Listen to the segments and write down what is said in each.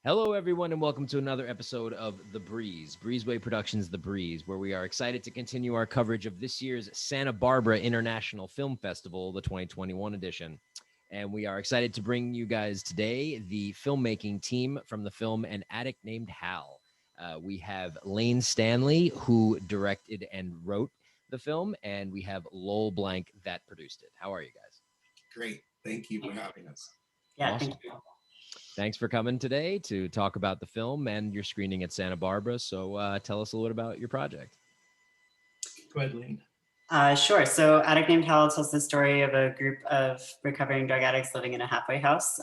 Hello, everyone, and welcome to another episode of The Breeze, Breezeway Productions' The Breeze, where we are excited to continue our coverage of this year's Santa Barbara International Film Festival, the 2021 edition. And we are excited to bring you guys today the filmmaking team from the film An Addict Named Hal. We have Lane Stanley, who directed and wrote the film, and we have Lowell Blank that produced it. How are you guys? Great. Thank you for having us. Yeah, Awesome. thank you. Thanks for coming today to talk about the film and your screening at Santa Barbara. So tell us a little about your project. Go ahead, Lane. Sure. So Addict Named Hal tells the story of a group of recovering drug addicts living in a halfway house.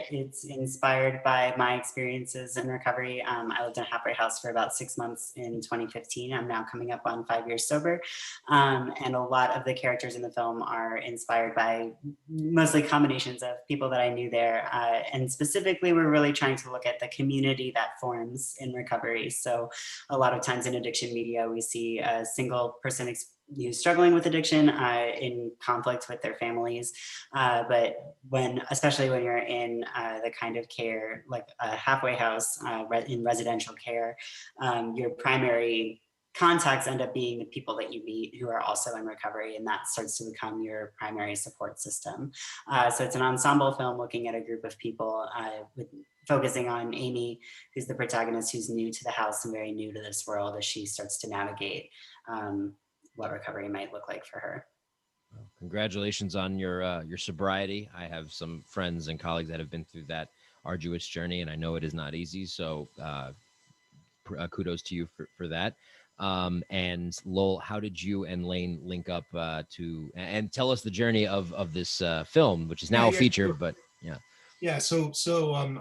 It's inspired by my experiences in recovery. I lived in a halfway house for about 6 months in 2015. I'm now coming up on 5 years sober. And a lot of the characters in the film are inspired by mostly combinations of people that I knew there. And specifically, we're really trying to look at the community that forms in recovery. So a lot of times in addiction media, we see a single person who's struggling with addiction in conflict with their families. But especially when you're in the kind of care, like a halfway house in residential care, your primary contacts end up being the people that you meet who are also in recovery, and that starts to become your primary support system. So it's an ensemble film looking at a group of people focusing on Amy, who's the protagonist, who's new to the house and very new to this world as she starts to navigate what recovery might look like for her. Well, congratulations on your sobriety. I have some friends and colleagues that have been through that arduous journey, and I know it is not easy. So kudos to you for that. And Lowell, how did you and Lane link up and tell us the journey of this film, which is now a feature, sure. but yeah. Yeah, so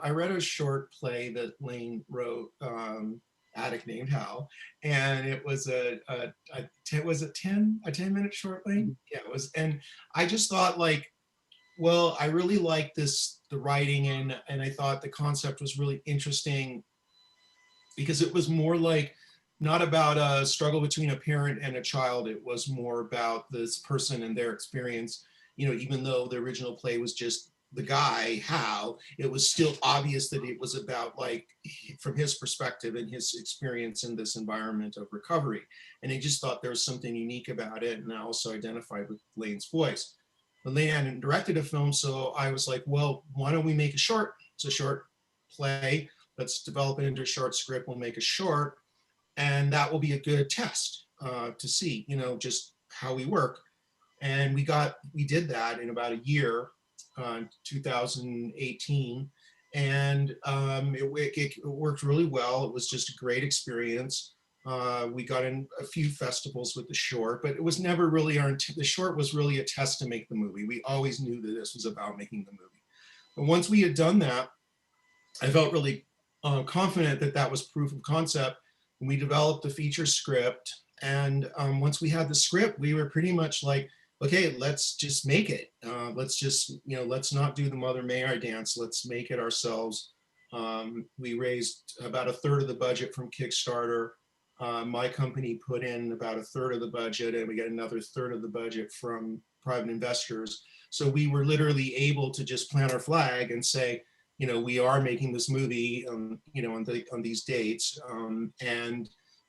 I read a short play that Lane wrote, Addict Named Hal, and it was a 10-minute short, Lane? Yeah, it was, and I just thought, like, well, I really liked the writing, and I thought the concept was really interesting because it was more like not about a struggle between a parent and a child. It was more about this person and their experience. You know, even though the original play was just the guy, Hal, it was still obvious that it was about, like, from his perspective and his experience in this environment of recovery. And I just thought there was something unique about it. And I also identified with Lane's voice. But Lane hadn't directed a film, so I was like, well, why don't we make a short? It's a short play. Let's develop it into a short script. We'll make a short. And that will be a good test to see, you know, just how we work. And we did that in about a year, 2018, and it worked really well. It was just a great experience. We got in a few festivals with the short, but it was never really the short was really a test to make the movie. We always knew that this was about making the movie. But once we had done that, I felt really confident that that was proof of concept. And we developed the feature script. And once we had the script, we were pretty much like, okay, let's just make it. Let's not do the Mother May I dance. Let's make it ourselves. We raised about a third of the budget from Kickstarter. My company put in about a third of the budget, and we got another third of the budget from private investors. So we were literally able to just plant our flag and say, you know, we are making this movie, on these dates.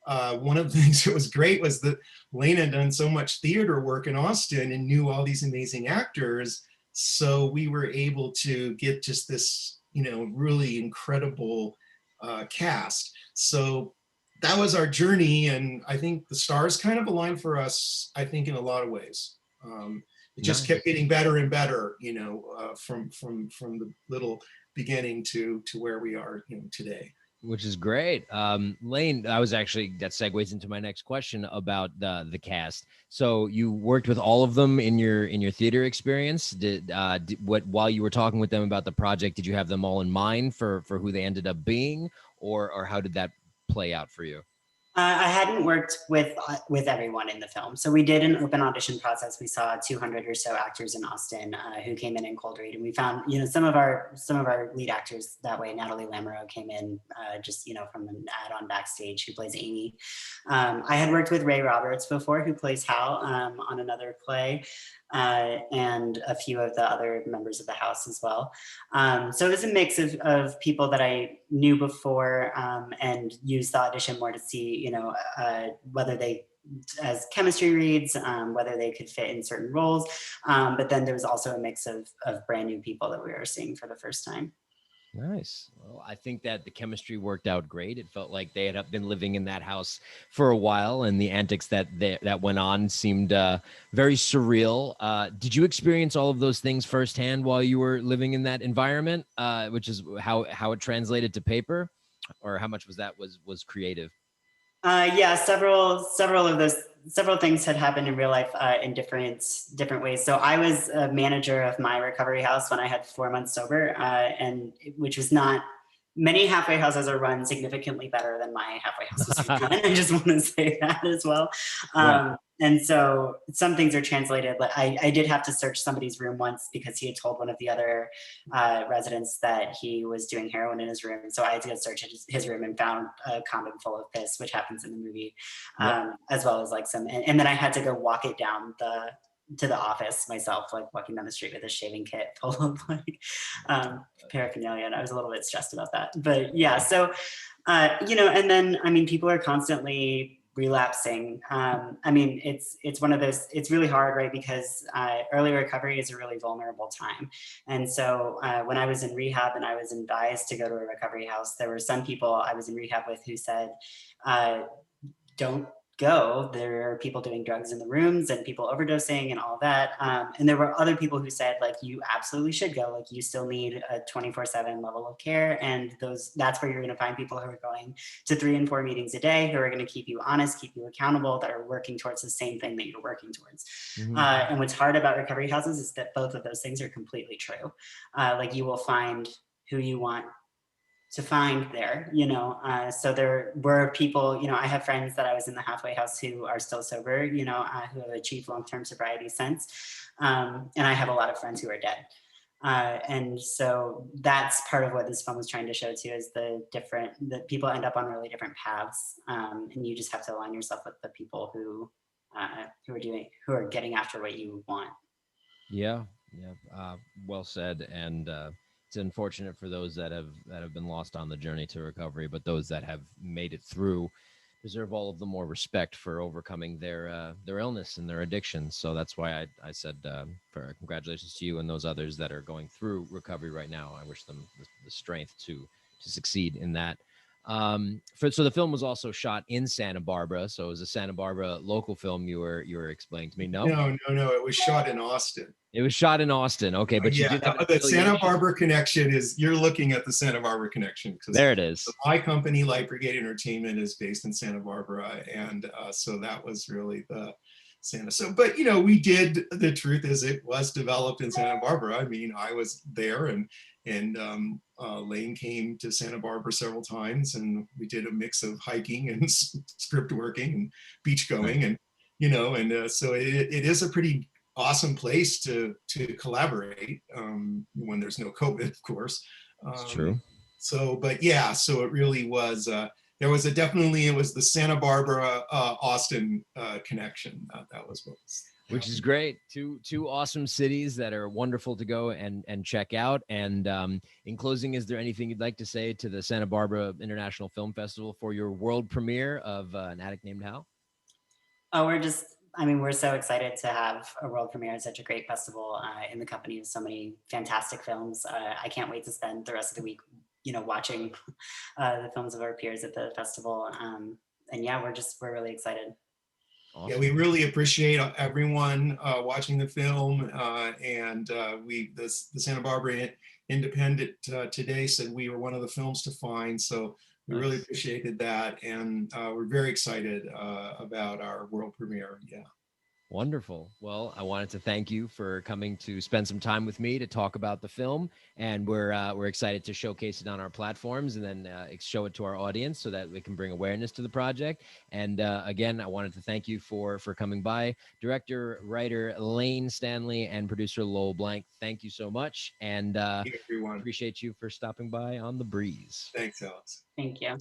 One of the things that was great was that Lane had done so much theater work in Austin and knew all these amazing actors. So we were able to get just this, you know, really incredible cast. So that was our journey. And I think the stars kind of aligned for us, I think, in a lot of ways. It just kept getting better and better, you know, from the little beginning to where we are, you know, today. Which is great. Lane, that segues into my next question about the cast. So you worked with all of them in your theater experience. While you were talking with them about the project, did you have them all in mind for who they ended up being, or how did that play out for you? I hadn't worked with everyone in the film. So we did an open audition process. We saw 200 or so actors in Austin who came in cold read, and we found, you know, some of our lead actors that way. Natalie Lamoureux came in just, you know, from an ad on Backstage, who plays Amy. I had worked with Ray Roberts before, who plays Hal on another play. and a few of the other members of the house as well. So it was a mix of people that I knew before, and used the audition more to see, whether they, as chemistry reads, whether they could fit in certain roles. But then there was also a mix of brand new people that we were seeing for the first time. Nice. Well, I think that the chemistry worked out great. It felt like they had been living in that house for a while, and the antics that went on seemed very surreal. Did you experience all of those things firsthand while you were living in that environment, which is how it translated to paper, or how much was that was creative? Yeah, several things had happened in real life in different ways. So I was a manager of my recovery house when I had 4 months sober, and which was not. Many halfway houses are run significantly better than my halfway house was run. I just want to say that as well. Right. And so some things are translated. Like I did have to search somebody's room once because he had told one of the other residents that he was doing heroin in his room. So I had to go search his room and found a condom full of piss, which happens in the movie, as well as like and then I had to go walk it down to the office myself, like walking down the street with a shaving kit full of like paraphernalia. And I was a little bit stressed about that. But yeah, so, and then, I mean, people are constantly relapsing. I mean, it's one of those, it's really hard, right? Because early recovery is a really vulnerable time. And so when I was in rehab and I was advised to go to a recovery house, there were some people I was in rehab with who said, don't go. There are people doing drugs in the rooms and people overdosing and all that. And there were other people who said, like, you absolutely should go. Like, you still need a 24/7 level of care. And that's where you're going to find people who are going to 3 and 4 meetings a day, who are going to keep you honest, keep you accountable, that are working towards the same thing that you're working towards. Mm-hmm. And what's hard about recovery houses is that both of those things are completely true. Like, you will find who you want to find there, so there were people, I have friends that I was in the halfway house who are still sober, who have achieved long-term sobriety since, and I have a lot of friends who are dead. And so that's part of what this film was trying to show too, is that people end up on really different paths, and you just have to align yourself with the people who are getting after what you want. Yeah. Well said. And it's unfortunate for those that have been lost on the journey to recovery, but those that have made it through deserve all of the more respect for overcoming their illness and their addiction. So that's why I said for congratulations to you and those others that are going through recovery right now. I wish them the strength to succeed in that. So the film was also shot in Santa Barbara. So it was a Santa Barbara local film you were explaining to me. No, it was shot in Austin. It was shot in Austin. Okay, but you did have the Santa Barbara connection you're looking at the Santa Barbara connection. There it is. My company, Light Brigade Entertainment, is based in Santa Barbara. And so that was really the Santa. So, but the truth is it was developed in Santa Barbara. I mean, I was there and Lane came to Santa Barbara several times, and we did a mix of hiking and script working and beach going, and so it is a pretty awesome place to collaborate when there's no COVID, of course. It's true. So it really was. It was the Santa Barbara Austin connection. That was what was. Which is great. Two awesome cities that are wonderful to go and check out. And in closing, is there anything you'd like to say to the Santa Barbara International Film Festival for your world premiere of An Addict Named Hal? Oh, we're so excited to have a world premiere at such a great festival in the company of so many fantastic films. I can't wait to spend the rest of the week, watching the films of our peers at the festival. And yeah, we're really excited. Awesome. Yeah, we really appreciate everyone watching the film, and the Santa Barbara Independent today said we were one of the films to find, so we really appreciated that, and we're very excited about our world premiere. Yeah. Wonderful. Well, I wanted to thank you for coming to spend some time with me to talk about the film, and we're excited to showcase it on our platforms and then show it to our audience so that we can bring awareness to the project. And again, I wanted to thank you for coming by, director, writer Lane Stanley, and producer Lowell Blank. Thank you so much, and thank you, everyone. Appreciate you for stopping by on The Breeze. Thanks, Alex. Thank you.